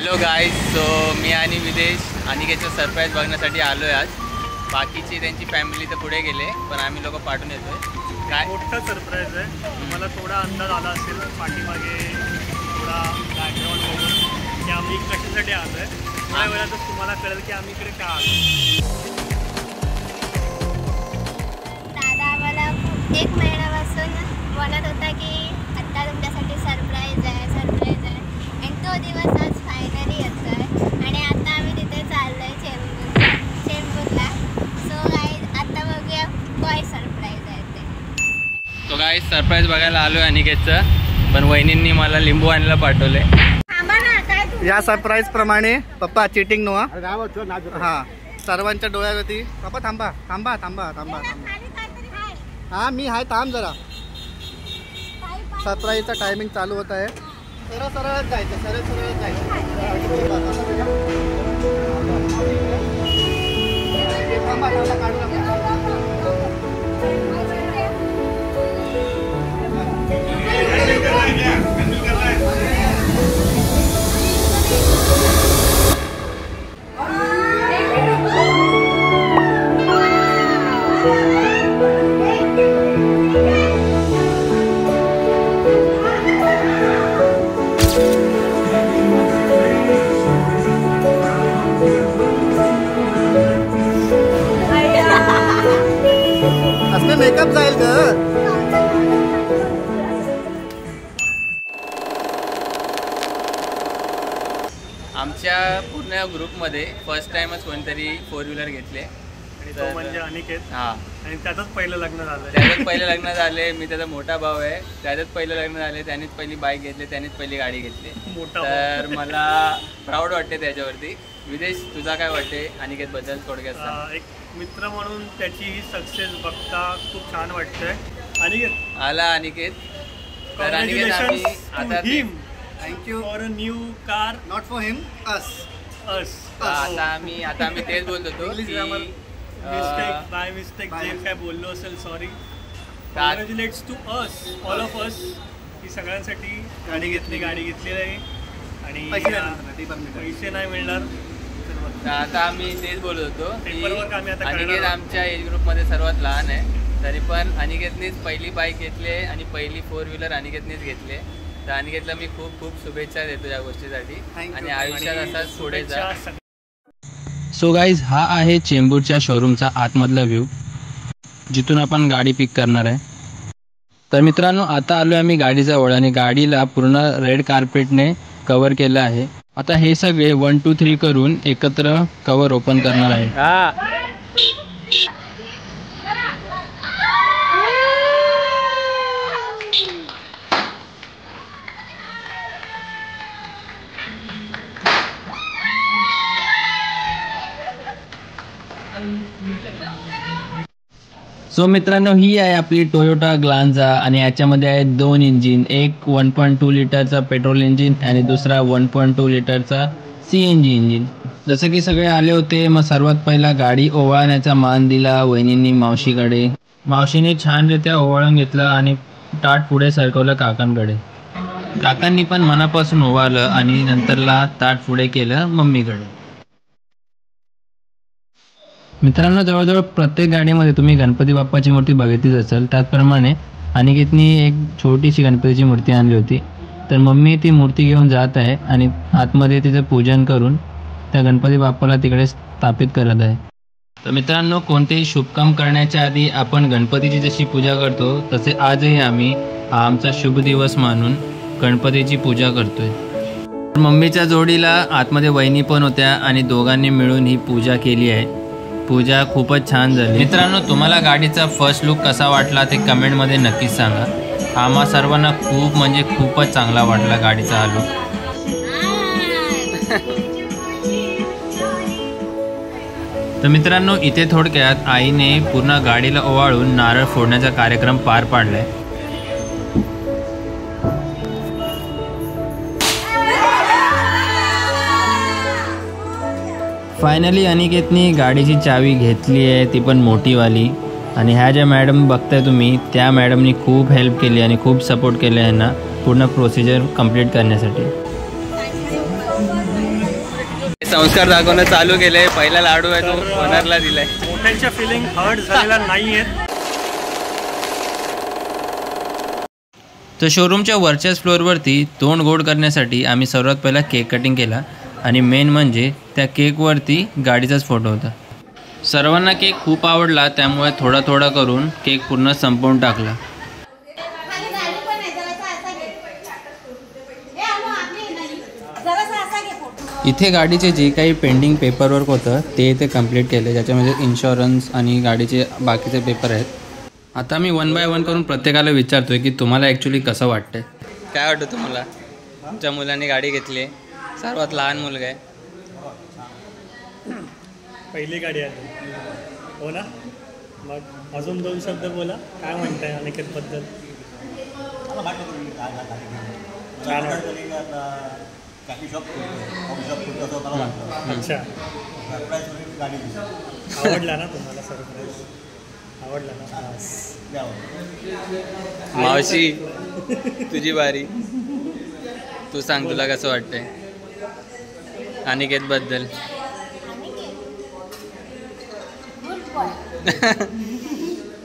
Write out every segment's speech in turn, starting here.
Hello guys, so मी आणि विदेश अनिकेतचं surprise बघण्यासाठी आलो आहे आज. बाकीची त्यांची फॅमिली तर पुढे गेले, पण आम्ही लोक पाठवून येतोय. काय मोठा सरप्राईज आहे. मला थोडा अंदाज आला असेल पाठीमागे थोडा बॅकग्राऊंड बघून की आम्ही कशासाठी आलो आहे. थोड्या वेळातच तुम्हाला कळेल की आम्ही इकडे का आलो. दादा मला एक महिन्यापासून म्हणत होता की आत्ता तुमच्यासाठी सरप्राईज आहे आणि तो दिवस आज फायनली येतो आहे. आणि आता आम्ही तिथे चाललो आहे चेंबूरला. सो गाईज आता बघूया काय सरप्राईज आहे ते. तो गाईज सरप्राईज बघायला आलो आहे अनिकेतचं, पण वहिनींनी मला लिंबू आणायला पाठवले. या सरप्राईज प्रमाणे पप्पा चिटिंग नो हा सर्वांच्या डोळ्यावरती. पप्पा थांबा थांबा थांबा थांबा थांबा. हा मी हाय, थांब जरा. सरप्राईजचा टायमिंग चालू होत आहे. सरळ सरळच जायचं, सरळ सरळच जायचं. थांबा थांबा, काढू नका. मेकअप जाईल ग. आमच्या पूर्ण ग्रुपमध्ये फर्स्ट टाइमच कोणतरी 4 व्हीलर घेतले. आणि तो म्हणजे अनिकेत. हा, आणि त्यातच पहिलं लग्न झालं. त्याच्यात पहिलं लग्न झाले. मी त्याचा मोठा भाऊ आहे. त्याच्यात पहिलं लग्न झाले. त्यानेच पहिली बाईक घेतली, त्यानेच पहिली गाडी घेतली. तर मला प्राऊड वाटते त्याच्यावरती. विदेश, तुझा काय वाटते अनिकेत बद्दल थोडक्यात? एक मित्र म्हणून त्याची ही सक्सेस बघता खूप छान वाटतंय. अनिकेत आला अनिकेत. तर अनिकेत आम्ही आता thank you for a new car. Not for him, us. आता आम्ही तेच बोलत होतो की बाय मिस्टेक जे काय बोललो असेल sorry. Congratulates to us, all of us, की सगळ्यांसाठी गाडी घेतलेली आहे. आणि पैसे नाही मिळणार. आता आम्ही तेच बोलत होतो की अनिकेत आमच्या एज ग्रुपमध्ये सर्वात लहान आहे, तरी पण अनिकेतनेच पहिली बाईक घेतली आणि पहिली 4 व्हीलर अनिकेतनेच घेतली. तर अनिकेतला मी खूप खूप शुभेच्छा देतो या गोष्टीसाठी. आणि आयुष्यात असाच पुढे जा. सो गाईज, हा आहे चेंबूरच्या शोरूमचा आतमधला व्ह्यू, जिथून आपण गाडी पिक करणार आहे. तर मित्रांनो, आता आलो आहे आम्ही गाडीजवळ आणि गाडीला पूर्ण रेड कार्पेटने कव्हर केलं आहे. आता हे सगळे 1 2 3 करून एकत्र कव्हर ओपन करणार आहे. सो मित्रांनो, ही आहे आपली टोयोटा ग्लांजा आणि याच्यामध्ये आहे 2 इंजिन. एक 1.2 लिटरचा पेट्रोल इंजिन आणि दुसरा 1.2 लिटरचा CNG इंजिन. जसं की सगळे आले होते, मग सर्वात पहिला गाडी ओवाळण्याचा मान दिला वहिनींनी मावशीकडे. मावशीने छानरित्या ओवाळून घेतलं आणि ताट पुढे सरकवलं काकांकडे. काकांनी पण मनापासून ओवाळलं आणि नंतरला ताट पुढे केलं मम्मीकडे. मित्रांनो, जवळजवळ प्रत्येक गाडीमध्ये तुम्ही गणपती बाप्पाची मूर्ती बघितलीच असेल. त्याचप्रमाणे अनिकेतनी एक छोटीशी गणपतीची मूर्ती आणली होती. तर मम्मी ती मूर्ती घेऊन जात आहे आणि आतमध्ये तिचं पूजन करून त्या गणपती बाप्पाला तिकडे स्थापित करत आहे. तर मित्रांनो, कोणतेही शुभकाम करण्याच्या आधी आपण गणपतीची जशी पूजा करतो, तसे आजही आम्ही हा आमचा शुभ दिवस मानून गणपतीची पूजा करतोय. मम्मीच्या जोडीला आतमध्ये वहिनी पण होत्या आणि दोघांनी मिळून ही पूजा केली आहे. पूजा खूपच छान झाली. मित्रांनो, तुम्हाला गाडीचा फर्स्ट लुक कसा वाटला ते कमेंटमध्ये नक्कीच सांगा. आम्हा सर्वांना खूप म्हणजे खूपच चांगला वाटला गाडीचा हा लुक. तर मित्रांनो, इथे थोडक्यात आईने पूर्ण गाडीला ओवाळून नारळ फोडण्याचा कार्यक्रम पार पाडलाय. फायनली अनिकेतनी गाडीची चावी घेतली आहे, ती पण मोठीवाली. आणि ह्या ज्या मॅडम बघताय तुम्ही, त्या मॅडमनी खूप हेल्प केली आणि खूप सपोर्ट केलं ह्यांना पूर्ण प्रोसिजर कंप्लीट करण्यासाठी. संस्कार दाखवणं चालू केले. पहिला लाडू आहे तो ओनरला दिलाय. मोठ्यांच्या फिलिंग हर्ट झालेला नाही आहेत. तर शोरूमच्या वरच्याच फ्लोअरवरती तोंड गोड करण्यासाठी आम्ही सर्वात पहिला केक कटिंग केला आणि मेन म्हणजे त्या केकवरती गाडीचाच फोटो होता. सर्वांना केक खूप आवडला त्यामुळे थोडा थोडा करून केक पूर्ण संपवून टाकला. इथे गाडीचे जे काही पेंडिंग पेपरवर्क होतं ते इथे कंप्लीट केले, ज्याच्यामध्ये इन्शुरन्स आणि गाडीचे बाकीचे पेपर आहेत. आता मी 1 बाय 1 करून प्रत्येकाला विचारतोय की तुम्हाला ॲक्च्युली कसं वाटतंय. काय वाटतं तुम्हाला? तुमच्या मुलांनी गाडी घेतली, सर्वात लहान मुलगा आहे. पहिली गाडी आहे हो ना. मग अजून 2 शब्द बोला. काय म्हणताय अनिकेतबद्दल? अच्छा, आवडला ना तुम्हाला सरप्राईज? आवडला ना? मावशी तुझी बारी. तू सांग तुला कसं वाटतंय अनिकेत बद्दल?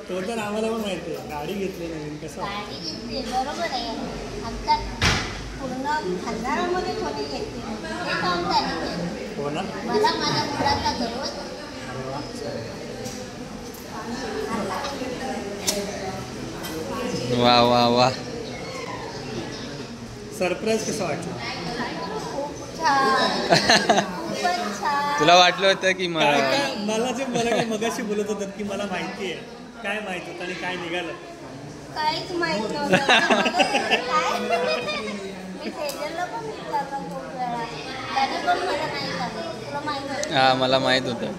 तो तर आम्हाला पण माहिती आहे. गाडी घेतली नवीन. कसं बरोबर आहे. आमच्या पूर्ण खानदारामध्ये कोणी घेतली हे काम त्याने हो ना. मला माझ्या मुलाचा गर्व. वा वा वा. सरप्राईज कसं वाटलं? तुला वाटलं होतं की मला जे मला मगाशी बोलत होतं की मला माहिती आहे, काय माहित होतं आणि काय निघालं? काहीच माहित नव्हतं. मी सेजलला पण विचारलं खूप वेळा, त्याने पण मला नाही सांगितलं. तुला माहित होतं? हा मला माहित होतं.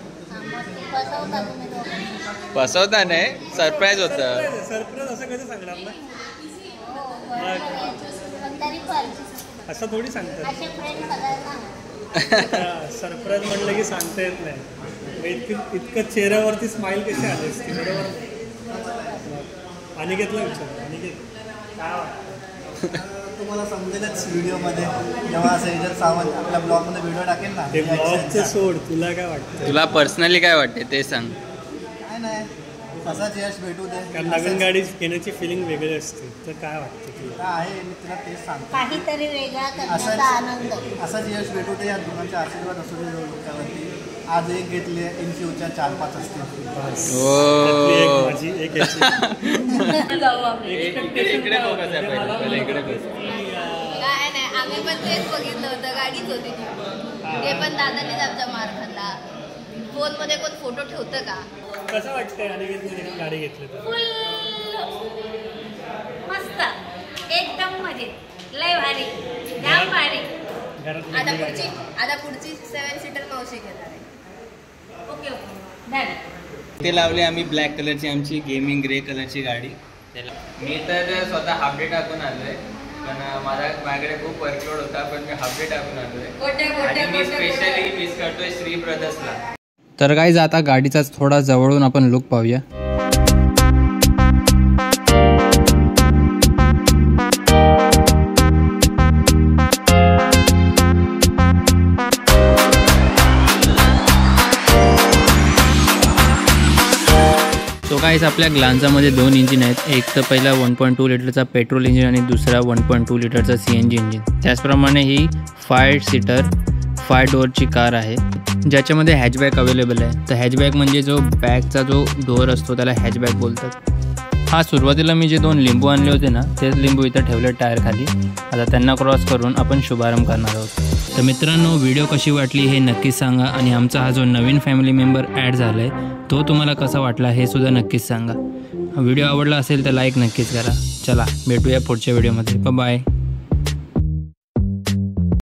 फसवता तुम्ही दोघांना. फसवता नाही, सरप्राईज होतं. सरप्राईज असं कसं सांगणार ना? पण तरी पण असं थोडी सांगतात. असे फ्रेंड सगळ्यांना सरप्राईज म्हटलं की सांगता येत नाही. इतकं चेहऱ्यावरती स्माईल कशी आली असती? बरोबर. अनिकेतला विचार. अनिकेत काय वाटतं? तुम्हाला समजेलच व्हिडिओमध्ये जेव्हा सेजल सावंत आपल्या ब्लॉगमध्ये व्हिडिओ टाकेल ना. ते ब्लॉगचं सोड. तुला काय वाटतं? तुला पर्सनली काय वाटते ते सांग. काय नाही, असाच यश भेटू दे. कारण नवीन गाडी घेण्याची फिलिंग वेगळी असते. तर काय वाटतं तुला? आहे, मी तुला तेच सांगतो. काहीतरी वेगळा करण्याचा आनंद. असाच यश भेटू दे. या दोघांचे आशीर्वाद असू दे डोक्यावरती. आज एक घेतले, इन फ्युचर 4-5 असतील. माझी एक इकडे फोकस आहे पहिले, इकडे काय नाही, आम्ही पण तेच बघितलं होतं. गाडीच होती ती. ते पण दादांनीच आमचा मार खाल्ला. फोनमध्ये कोण फोटो ठेवतं का? कसं वाटतंय अनिकेतने गाडी घेतली तर? मस्त, एकदम मजेत, लय भारी, जाम भारी. आता पुढची 7 सीटर मावशी घेणार आहे. Okay done. ते लावले आम्ही ब्लॅक कलरची आमची गेमिंग ग्रे कलरची गाडी. मी तर स्वतः हाफ डे टाकून आलोय, पण माझ्याकडे खूप वर्कलोड होता, पण मी हाफ डे टाकून आलोय. आणि मी स्पेशली मिस करतोय श्री ब्रदर्सला. तर गाईज आता गाडीचाच थोडा जवळून आपण लुक पाहूया. तो गाईज आपल्या ग्लान्झामध्ये 2 इंजिन आहेत. एक तर पहिला 1.2 लिटरचा पेट्रोल इंजिन आणि दुसरा 1.2 लिटरचा CNG इंजिन. त्याचप्रमाणे ही 5 सीटर 5 डोअरची कार आहे, ज्याच्यामध्ये हॅचबॅक अवेलेबल आहे. तर हॅचबॅक म्हणजे जो बॅकचा जो डोअर असतो त्याला हॅचबॅक बोलतात. हा सुरुवातीला मी जे 2 लिंबू आणले होते ना, तेच लिंबू इथं ठेवले टायर खाली. आता त्यांना क्रॉस करून आपण शुभारंभ करणार आहोत. तर मित्रांनो, व्हिडिओ कशी वाटली हे नक्कीच सांगा. आणि आमचा हा जो नवीन फॅमिली मेंबर ॲड झाला आहे तो तुम्हाला कसा वाटला हे सुद्धा नक्कीच सांगा. व्हिडिओ आवडला असेल तर लाईक नक्कीच करा. चला भेटूया पुढच्या व्हिडिओमध्ये. बाय.